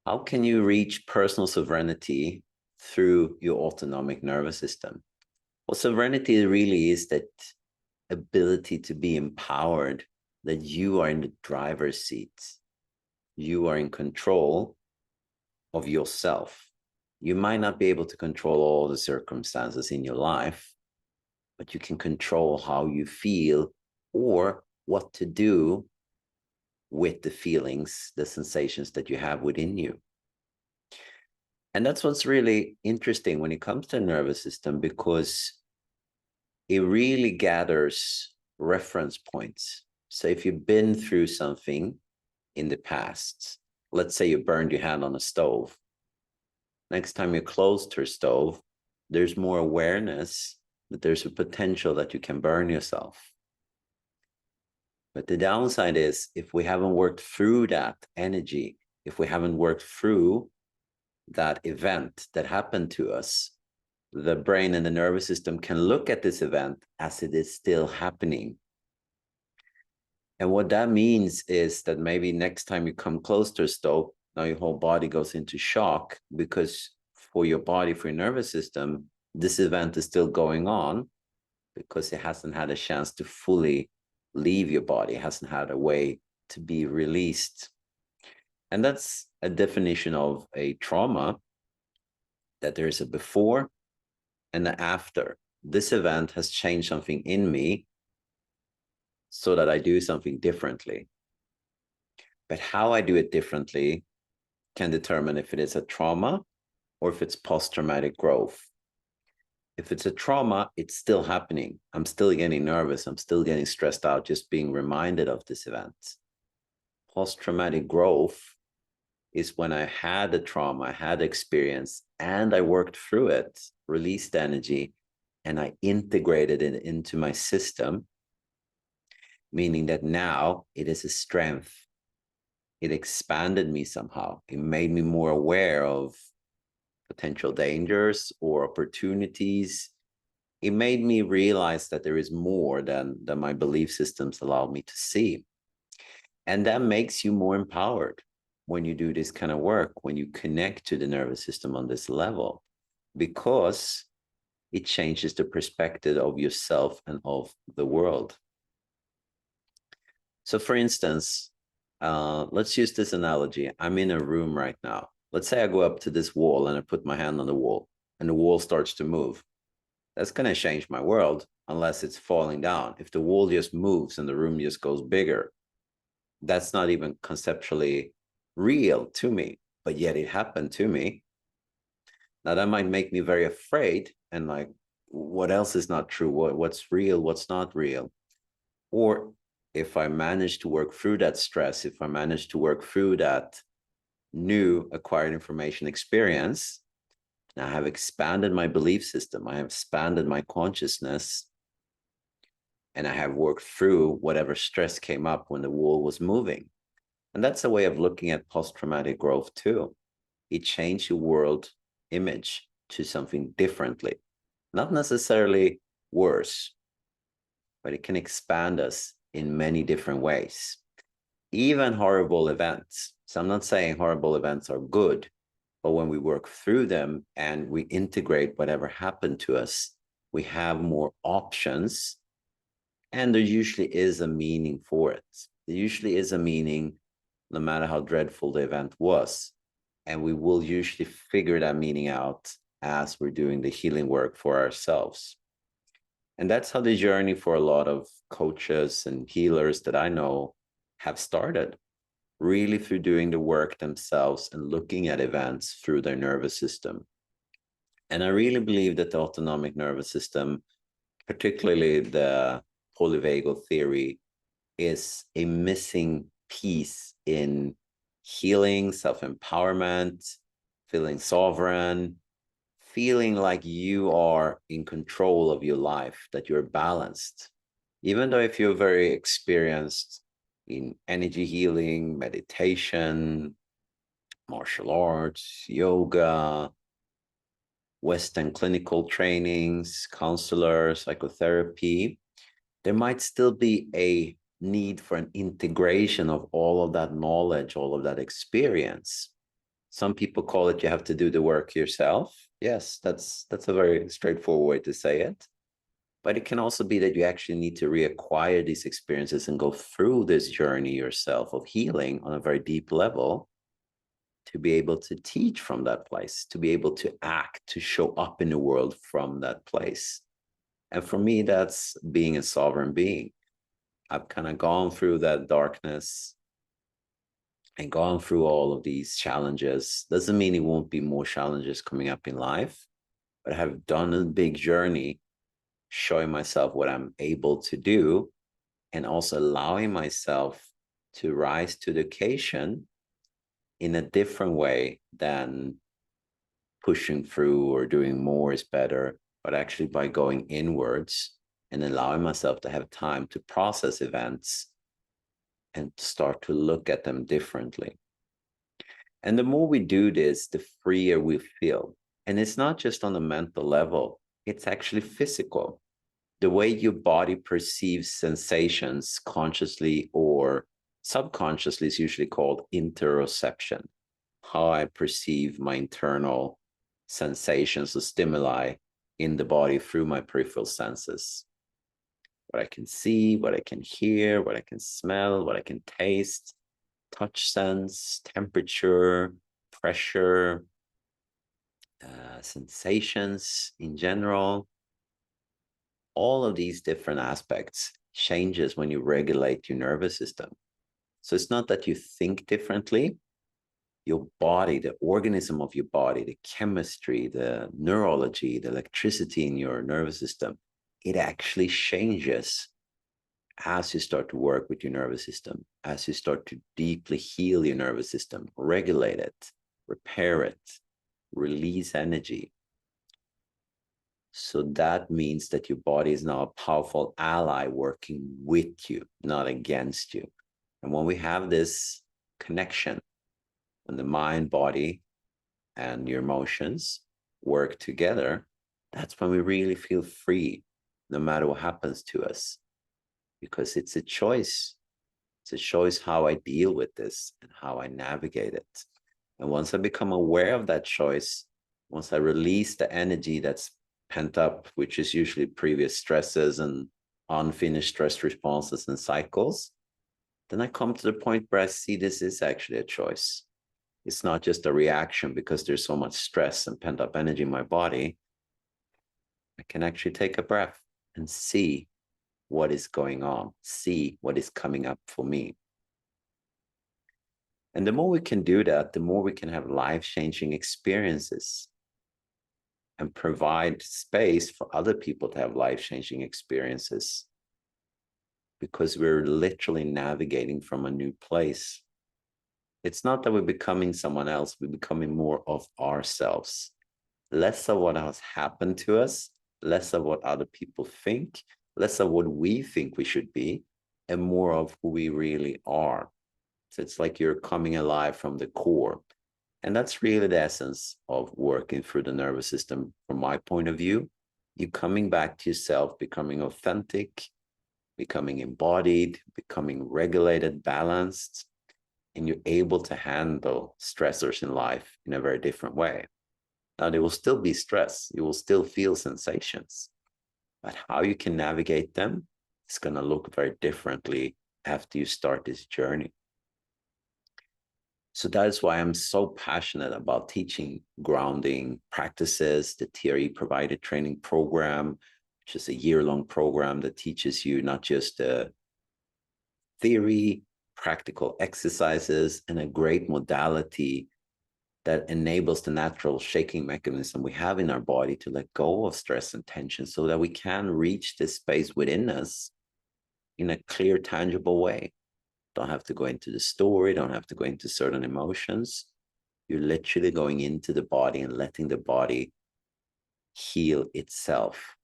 How can you reach personal sovereignty through your autonomic nervous system? Well, sovereignty really is that ability to be empowered, that you are in the driver's seat. You are in control of yourself. You might not be able to control all the circumstances in your life, but you can control how you feel or what to do with the feelings, the sensations that you have within you. And that's what's really interesting when it comes to the nervous system, because it really gathers reference points. So if you've been through something in the past, let's say you burned your hand on a stove, next time you're close to a stove, there's more awareness that there's a potential that you can burn yourself. But the downside is, if we haven't worked through that energy, if we haven't worked through that event that happened to us, the brain and the nervous system can look at this event as it is still happening. And what that means is that maybe next time you come close to a stove, now your whole body goes into shock, because for your body, for your nervous system, this event is still going on because it hasn't had a chance to fully leave your body, it hasn't had a way to be released. And that's a definition of a trauma, that there is a before and an after. This event has changed something in me so that I do something differently. But how I do it differently can determine if it is a trauma or if it's post-traumatic growth. If it's a trauma, it's still happening. I'm still getting nervous. I'm still getting stressed out just being reminded of this event. Post-traumatic growth is when I had a trauma, I had experience, and I worked through it, released energy, and I integrated it into my system, meaning that now it is a strength. It expanded me somehow. It made me more aware of potential dangers or opportunities. It made me realize that there is more than my belief systems allowed me to see. And that makes you more empowered when you do this kind of work, when you connect to the nervous system on this level, because it changes the perspective of yourself and of the world. So for instance, let's use this analogy. I'm in a room right now. Let's say I go up to this wall and I put my hand on the wall and the wall starts to move. That's going to change my world unless it's falling down. If the wall just moves and the room just goes bigger, that's not even conceptually real to me, but yet it happened to me. Now that might make me very afraid and like, what else is not true? What's real? What's not real? Or if I manage to work through that stress, if I manage to work through that new acquired information experience, I have expanded my belief system, I have expanded my consciousness, and I have worked through whatever stress came up when the wall was moving. And that's a way of looking at post-traumatic growth too. It changed your world image to something differently, not necessarily worse, but it can expand us in many different ways. Even horrible events. So I'm not saying horrible events are good, but when we work through them and we integrate whatever happened to us, we have more options. And there usually is a meaning for it. There usually is a meaning, no matter how dreadful the event was. And we will usually figure that meaning out as we're doing the healing work for ourselves. And that's how the journey for a lot of coaches and healers that I know have started, really through doing the work themselves and looking at events through their nervous system. And I really believe that the autonomic nervous system, particularly the polyvagal theory, is a missing piece in healing, self-empowerment, feeling sovereign, feeling like you are in control of your life, that you're balanced. Even though if you're very experienced in energy healing, meditation, martial arts, yoga, Western clinical trainings, counselor, psychotherapy, there might still be a need for an integration of all of that knowledge, all of that experience. Some people call it you have to do the work yourself. Yes, that's a very straightforward way to say it. But it can also be that you actually need to reacquire these experiences and go through this journey yourself of healing on a very deep level to be able to teach from that place, to be able to act, to show up in the world from that place. And for me, that's being a sovereign being. I've kind of gone through that darkness and gone through all of these challenges. Doesn't mean it won't be more challenges coming up in life, but I have done a big journey showing myself what I'm able to do and also allowing myself to rise to the occasion in a different way than pushing through or doing more is better, but actually by going inwards and allowing myself to have time to process events and start to look at them differently. And the more we do this, the freer we feel. And it's not just on the mental level, it's actually physical. The way your body perceives sensations consciously or subconsciously is usually called interoception. How I perceive my internal sensations or stimuli in the body through my peripheral senses. What I can see, what I can hear, what I can smell, what I can taste, touch sense, temperature, pressure, sensations in general. All of these different aspects changes when you regulate your nervous system. So it's not that you think differently. Your body, the organism of your body, the chemistry, the neurology, the electricity in your nervous system, it actually changes as you start to work with your nervous system, as you start to deeply heal your nervous system, regulate it, repair it, release energy. So that means that your body is now a powerful ally working with you, not against you. And when we have this connection, when the mind, body, and your emotions work together, that's when we really feel free, no matter what happens to us. Because it's a choice. It's a choice how I deal with this and how I navigate it. And once I become aware of that choice, once I release the energy that's pent up, which is usually previous stresses and unfinished stress responses and cycles, then I come to the point where I see this is actually a choice. It's not just a reaction because there's so much stress and pent up energy in my body. I can actually take a breath and see what is going on, see what is coming up for me. And the more we can do that, the more we can have life-changing experiences and provide space for other people to have life-changing experiences, because we're literally navigating from a new place. It's not that we're becoming someone else, we're becoming more of ourselves. Less of what has happened to us, less of what other people think, less of what we think we should be, and more of who we really are. So it's like you're coming alive from the core. And that's really the essence of working through the nervous system from my point of view. You coming back to yourself, becoming authentic, becoming embodied, becoming regulated, balanced, and you're able to handle stressors in life in a very different way. Now, there will still be stress. You will still feel sensations, but how you can navigate them is going to look very differently after you start this journey. So that is why I'm so passionate about teaching grounding practices, the TRE provided training program, which is a year-long program that teaches you not just the theory, practical exercises, and a great modality that enables the natural shaking mechanism we have in our body to let go of stress and tension so that we can reach this space within us in a clear, tangible way. Don't have to go into the story, don't have to go into certain emotions. You're literally going into the body and letting the body heal itself.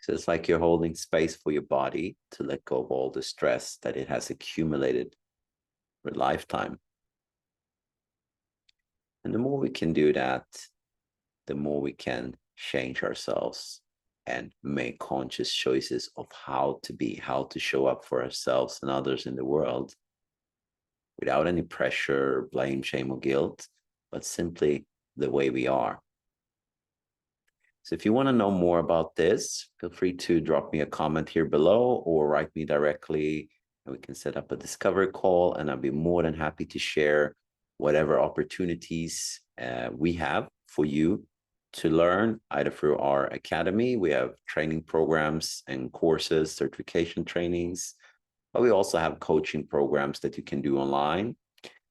So it's like you're holding space for your body to let go of all the stress that it has accumulated for a lifetime. And the more we can do that, the more we can change ourselves and make conscious choices of how to be, how to show up for ourselves and others in the world without any pressure, blame, shame, or guilt, but simply the way we are. So if you want to know more about this, feel free to drop me a comment here below or write me directly, and we can set up a discovery call, and I'll be more than happy to share whatever opportunities we have for you to learn, either through our academy. We have training programs and courses, certification trainings, but we also have coaching programs that you can do online.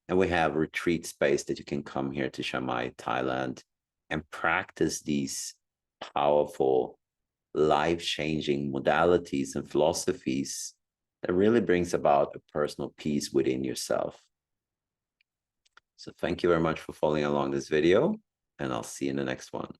And we have retreat space that you can come here to Chiang Mai, Thailand, and practice these powerful, life-changing modalities and philosophies that really brings about a personal peace within yourself. So thank you very much for following along this video, and I'll see you in the next one.